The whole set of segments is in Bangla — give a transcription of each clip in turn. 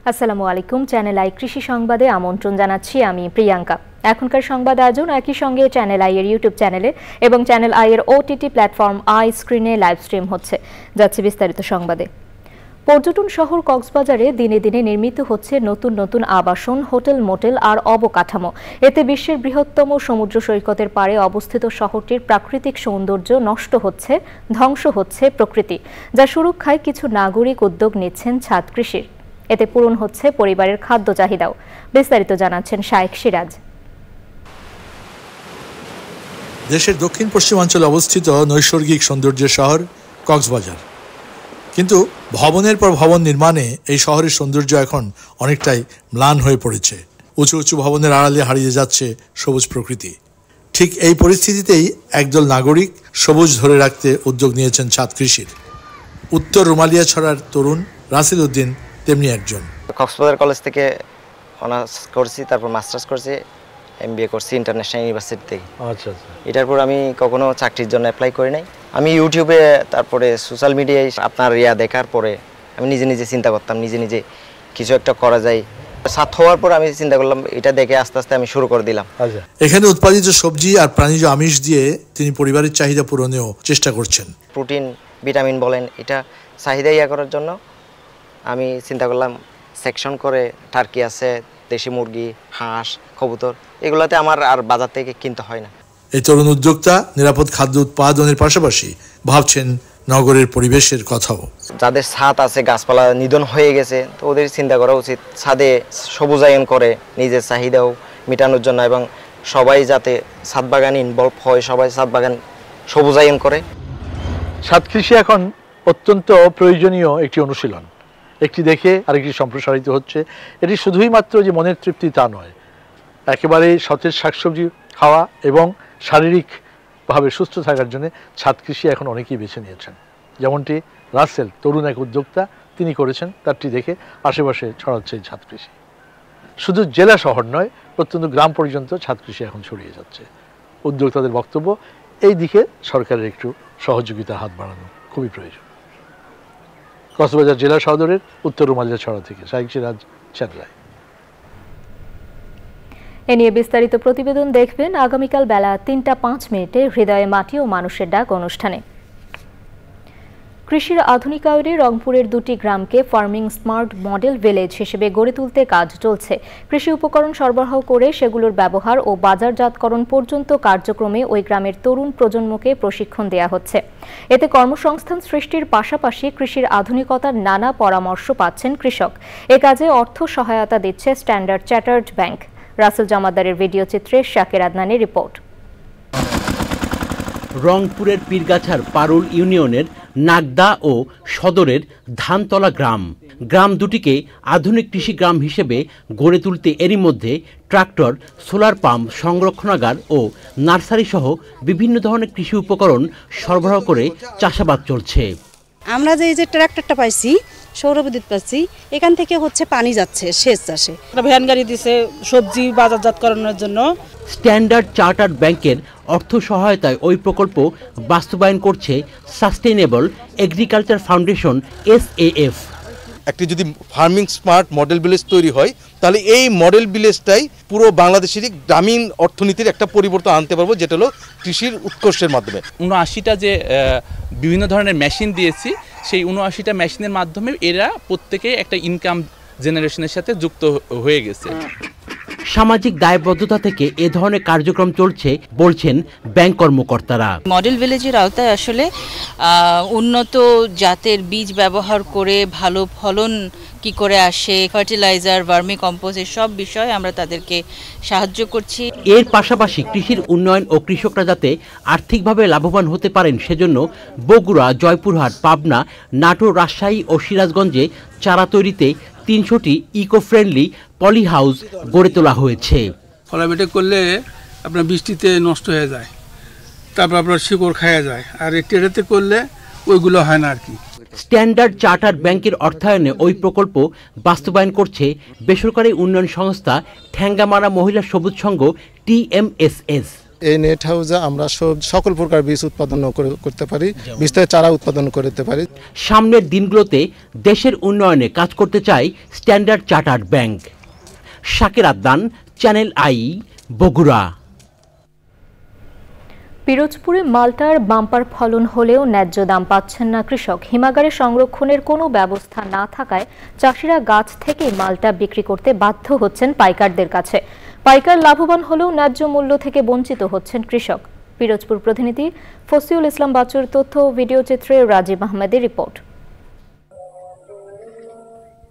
আসসালামু আলাইকুম। চ্যানেল আই কৃষি সংবাদে আমন্ত্রণ জানাচ্ছি আমি প্রিয়াঙ্কা। এখনকার সংবাদ আয়োজন একই সঙ্গে চ্যানেল আই এর ইউটিউব চ্যানেলে এবং চ্যানেল আই এর ওটিটি প্ল্যাটফর্ম আই স্ক্রিনে লাইভ স্ট্রিম হচ্ছে। যাচ্ছে বিস্তারিত সংবাদে। পর্যটন শহর কক্সবাজারে দিনে দিনে নির্মিত হচ্ছে নতুন নতুন আবাসন, হোটেল, মোটেল আর অবকাঠামো। এতে বিশ্বের বৃহত্তম সমুদ্র সৈকতের পাড়ে অবস্থিত শহরটির প্রাকৃতিক সৌন্দর্য নষ্ট হচ্ছে, ধ্বংস হচ্ছে প্রকৃতি, যা সুরক্ষায় কিছু নাগরিক উদ্যোগ নিচ্ছেন ছাদ কৃষির। এতে পূরণ হচ্ছে পরিবারের খাদ্য চাহিদাও। বিস্তারিত জানাচ্ছেন শায়েখ সিরাজ। দেশের দক্ষিণ পশ্চিমাঞ্চলে অবস্থিত নৈসর্গিক সৌন্দর্যের শহর কক্সবাজার, কিন্তু ভবনের পর ভবন নির্মাণে এই শহরের সৌন্দর্য এখন অনেকটাই ম্লান হয়ে পড়েছে। উঁচু উঁচু ভবনের আড়ালে হারিয়ে যাচ্ছে সবুজ প্রকৃতি। ঠিক এই পরিস্থিতিতেই একদল নাগরিক সবুজ ধরে রাখতে উদ্যোগ নিয়েছেন ছাদ কৃষির। উত্তর রুমালিয়াছড়ার তরুণ রাসেল উদ্দিন তেমনি একজন। কক্সবাজার কলেজ থেকে অনার্স করছি, তারপর মাস্টার্স করছি, MBA করছি ইন্টারন্যাশনাল ইউনিভার্সিটি থেকে। আচ্ছা আচ্ছা। এটার পর আমি কখনো চাকরির জন্য অ্যাপ্লাই করি নাই। আমি ইউটিউবে তারপরে সোশ্যাল মিডিয়ায় আপনার দেখার পরে আমি নিজে নিজে চিন্তা করতাম, নিজে নিজে কিছু একটা করা যায়। ছাত্র হওয়ার পর আমি চিন্তা করলাম, এটা দেখে আস্তে আস্তে আমি শুরু করে দিলাম। এখানে উৎপাদিত সবজি আর প্রাণীজ আমিষ দিয়ে তিনি পরিবারের চাহিদা পূরণেও চেষ্টা করছেন। প্রোটিন, ভিটামিন বলেন, এটা চাহিদা করার জন্য আমি চিন্তা করলাম সেকশন করে টার্কি আছে, দেশি মুরগি, হাঁস, কবুতর, এগুলোতে আমার আর বাজার থেকে কিনতে হয় না। এই তরুণ উদ্যোক্তা নিরাপদ খাদ্য উৎপাদনের পাশাপাশি ভাবছেন নগরের পরিবেশের কথাও। যাদের ছাদ আছে, গাছপালা নিধন হয়ে গেছে, তো ওদের চিন্তা করা উচিত ছাদে সবুজায়ন করে নিজের চাহিদাও মেটানোর জন্য, এবং সবাই যাতে ছাদ বাগানে ইনভলভ হয়, সবাই ছাদ বাগান সবুজায়ন করে। ছাদ কৃষি এখন অত্যন্ত প্রয়োজনীয় একটি অনুশীলন। একটি দেখে আরেকটি সম্প্রসারিত হচ্ছে। এটি শুধুই মাত্র যে মনের তৃপ্তি তা নয়, একেবারে সতেজ শাকসবজি খাওয়া এবং শারীরিকভাবে সুস্থ থাকার জন্য ছাদ কৃষি এখন অনেকেই বেছে নিয়েছেন। যেমনটি রাসেল, তরুণ এক উদ্যোক্তা, তিনি করেছেন। তারটি দেখে আশেপাশে ছড়াচ্ছে ছাদ কৃষি। শুধু জেলা শহর নয়, প্রত্যন্ত গ্রাম পর্যন্ত ছাদ কৃষি এখন ছড়িয়ে যাচ্ছে। উদ্যোক্তাদের বক্তব্য, এই দিকে সরকারের একটু সহযোগিতা হাত বাড়ানো খুবই প্রয়োজন। কক্সবাজার জেলা সদরের উত্তর রুমালিয়াছড়া থেকে শায়েখ সিরাজ, চ্যানেল আই। এ নিয়ে বিস্তারিত প্রতিবেদন দেখবেন আগামীকাল বেলা ৩টা ৫ হৃদয়ে মাটি ও মানুষের ডাক অনুষ্ঠানে। কৃষির আধুনিকায়নে রংপুরের 2টি গ্রামকে ফার্মিং স্মার্ট মডেল ভিলেজ হিসেবে গড়ে তুলতে কাজ চলছে। কৃষি উপকরণ সরবরাহ করে সেগুলোর ব্যবহার ও বাজারজাতকরণ পর্যন্ত কার্যক্রমে ওই গ্রামের তরুণ প্রজন্মকে প্রশিক্ষণ দেওয়া হচ্ছে। এতে কর্মসংস্থান সৃষ্টির পাশাপাশি কৃষির আধুনিকতার নানা পরামর্শ পাচ্ছেন কৃষক। এ কাজে অর্থ সহায়তা দিচ্ছে স্ট্যান্ডার্ড চার্টার্ড ব্যাংক। রাসেল জামাদারের ভিডিও চিত্রে শাকের আদনানের রিপোর্ট। রংপুরের পীরগাছার পারুল ইউনিয়নের নাগদা ও সদরের ধানতলা গ্রাম দুটিকে আধুনিক কৃষি গ্রাম হিসেবে গড়ে তুলতে এরই মধ্যে ট্রাক্টর, সোলার পাম্প, সংরক্ষণাগার ও নার্সারি সহ বিভিন্ন ধরনের কৃষি উপকরণ সরবরাহ করে চাষাবাদ চলছে। আমরা যে ট্রাক্টরটা পাইছি, সৌরবিদ্যুৎ পাচ্ছি, এখান থেকে পানি যাচ্ছে সেচ চাষে। ভ্যান গাড়ি দিছে সবজি বাজারজাত করানোর জন্য। স্ট্যান্ডার্ড চার্টার্ড ব্যাংকের অর্থ সহায়তায় ওই প্রকল্প বাস্তবায়ন করছে সাস্টেইনেবল এগ্রিকালচার ফাউন্ডেশন, SAF। একটি যদি ফার্মিং স্মার্ট মডেল ভিলেজ তৈরি হয়, তাহলে এই মডেল ভিলেজটাই পুরো বাংলাদেশেরই গ্রামীণ অর্থনীতির একটা পরিবর্তন আনতে পারবো, যেটা হলো কৃষির উৎকর্ষের মাধ্যমে। ৭৯টা যে বিভিন্ন ধরনের মেশিন দিয়েছি, সেই ৭৯টা মেশিনের মাধ্যমে এরা প্রত্যেকে একটা ইনকাম জেনারেশনের সাথে যুক্ত হয়ে গেছে। সামাজিক দায়বদ্ধতা থেকে এ ধরনের কার্যক্রম চলছে বলছেন ব্যাংক কর্মকর্তারা। মডেল ভিলেজের আওতায় আসলে উন্নত জাতের বীজ ব্যবহার করে ভালো ফলন কি করে আসে, ফার্টিলাইজার, ভার্মি কম্পোস্ট, সব বিষয়ে আমরা তাদেরকে সাহায্য করছি। এর পাশাপাশি কৃষির উন্নয়ন ও কৃষকরা যাতে আর্থিকভাবে লাভবান হতে পারেন সেজন্য বগুড়া, জয়পুরহাট, পাবনা, নাটোর, রাজশাহী ও সিরাজগঞ্জে চারা তৈরিতে ৩০০টি ইকো ফ্রেন্ডলি পলি হাউস গড়ে তোলা হয়েছে। ফলাবেটে করলে আপনার বৃষ্টিতে নষ্ট হয়ে যায়, তারপর আপনার শিকড় খাওয়া যায়, আর এটাতে করলে ওইগুলো হয় না আর কি। স্ট্যান্ডার্ড চার্টার্ড ব্যাংকের অর্থায়নে ওই প্রকল্প বাস্তবায়ন করছে বেসরকারি উন্নয়ন সংস্থা ঠ্যাঙ্গামারা মহিলা সবুজ সংঘ, TMSS। এই নেট হাউসে আমরা সকল প্রকার বীজ উৎপাদন করতে পারি, বীজ থেকে চারা উৎপাদন করতে পারি। সামনের দিনগুলোতে দেশের উন্নয়নে কাজ করতে চায় Standard Chartered Bank. Shakir Adnan, Channel I, Bogura. পিরোজপুরে মালটার বাম্পার ফলন হলেও ন্যায্য দাম পাচ্ছেন না কৃষক। হিমাগারে সংরক্ষণের কোনো ব্যবস্থা না থাকায় চাষিরা গাছ থেকে মালটা বিক্রি করতে বাধ্য হচ্ছেন পাইকারদের কাছে। পাইকার লাভবান হলেও ন্যায্য মূল্য থেকে বঞ্চিত হচ্ছেন কৃষক। পিরোজপুর প্রতিনিধি ফসিউল ইসলাম বাচ্চুর তথ্য ও ভিডিও চিত্রে রাজীব আহমেদের রিপোর্ট।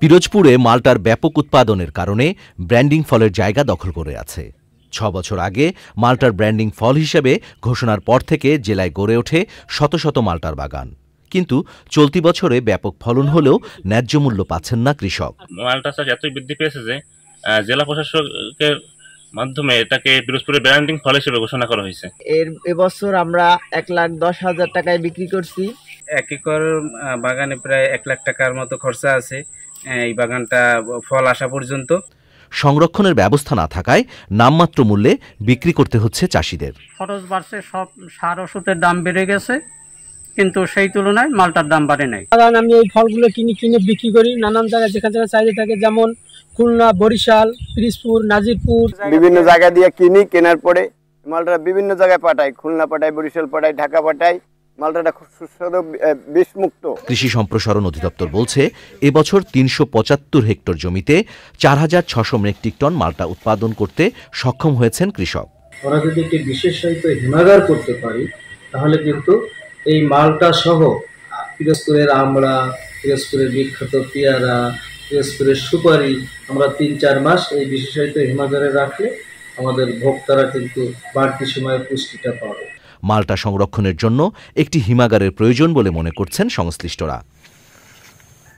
পিরোজপুরে মালটার ব্যাপক উৎপাদনের কারণে ব্র্যান্ডিং ফলের জায়গা দখল করে আছে। 6 বছর আগে মালটার ব্র্যান্ডিং ফল হিসেবে ঘোষণার পর থেকে জেলায় গড়ে ওঠে শত শত মালটার বাগান। কিন্তু চলতি বছরে ব্যাপক ফলন হলেও ন্যায্য মূল্য পাচ্ছেন না কৃষক। মালটা চাষ এতই বৃদ্ধি পেয়েছে যে জেলা প্রশাসকের মাধ্যমে এটাকে পিরোজপুরের ব্র্যান্ডিং ফল হিসেবে ঘোষণা করা হয়েছে। এবছর আমরা 1,10,000 টাকায় বিক্রি করছি। 1 একর বাগানে প্রায় 1 লাখ টাকার মতো খরচা আছে এই বাগানটা ফল আসা পর্যন্ত। সংরক্ষণের ব্যবস্থা না থাকায় নামমাত্র মূল্যে বিক্রি করতে হচ্ছে চাষিদের। খরচ বাড়ছে, সব সার ওষুধের দাম বেড়ে গেছে, কিন্তু সেই তুলনায় মালটার দাম বাড়ে নাই। কারণ আমি এই ফলগুলো কিনে বিক্রি করি নানান জায়গায়, যেখানে চাহিদা থাকে, যেমন খুলনা, বরিশাল, পিরোজপুর, নাজিরপুর, বিভিন্ন জায়গা দিয়ে কেনার পরে মালটা বিভিন্ন জায়গায় পাঠাই, খুলনা পাঠাই, বরিশাল পাঠাই, ঢাকা পাঠাই। মালটাটা খুব সুস্বাদু, বিষমুক্ত। কৃষি সম্প্রসারণ অধিদপ্তর বলছে এবছর 375 হেক্টর জমিতে 4600 মেট্রিক টন মালটা উৎপাদন করতে সক্ষম হয়েছেন কৃষক। ওরা যদি একটি বিশেষায়িত হিমাগার করতে পারি তাহলে কিন্তু এই মালটা সহ পিরোজপুরের আমড়া, পিরোজপুরের বিখ্যাত পেয়ারা, পিরোজপুরের সুপারি আমরা 3-4 মাস এই বিশেষায়িত হিমাগারে রাখলে আমাদের ভোক্তারা কিন্তু বাড়তি সময়ে পুষ্টিটা পাবে। মালটা সংরক্ষণের জন্য একটি হিমাগারের প্রয়োজন বলে মনে করছেন সংশ্লিষ্টরা।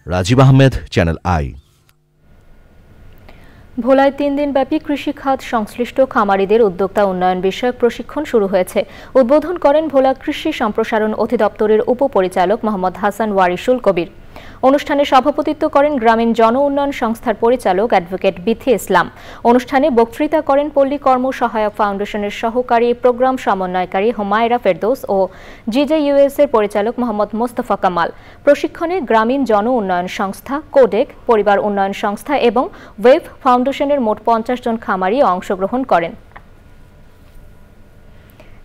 Rajib Ahmed, Channel I. ভোলায় 3 দিনব্যাপী কৃষি খাত সংশ্লিষ্ট খামারিদের উদ্যোক্তা উন্নয়ন বিষয়ক প্রশিক্ষণ শুরু হয়েছে। উদ্বোধন করেন ভোলা কৃষি সম্প্রসারণ অধিদপ্তরের উপপরিচালক মোহাম্মদ হাসান ওয়ারিসুল কবির। অনুষ্ঠানে সভাপতিত্ব করেন গ্রামীণ জন উন্নয়ন সংস্থার পরিচালক অ্যাডভোকেট বিথি ইসলাম। অনুষ্ঠানে বক্তৃতা করেন পল্লী কর্ম সহায়ক ফাউন্ডেশনের সহকারী প্রোগ্রাম সমন্বয়কারী হুমায়রা ফেরদৌস ও জিজেইউএস এর পরিচালক মোহাম্মদ মোস্তফা কামাল। প্রশিক্ষণে গ্রামীণ জন উন্নয়ন সংস্থা, কোডেক, পরিবার উন্নয়ন সংস্থা এবং ওয়েভ ফাউন্ডেশনের মোট 50 জন খামারি অংশগ্রহণ করেন।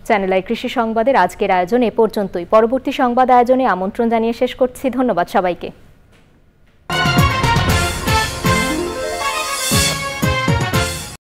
চ্যানেল আই কৃষি সংবাদের আজকের আয়োজন এ পর্যন্তই। পরবর্তী সংবাদ আয়োজনে আমন্ত্রণ জানিয়ে শেষ করছি। ধন্যবাদ সবাইকে।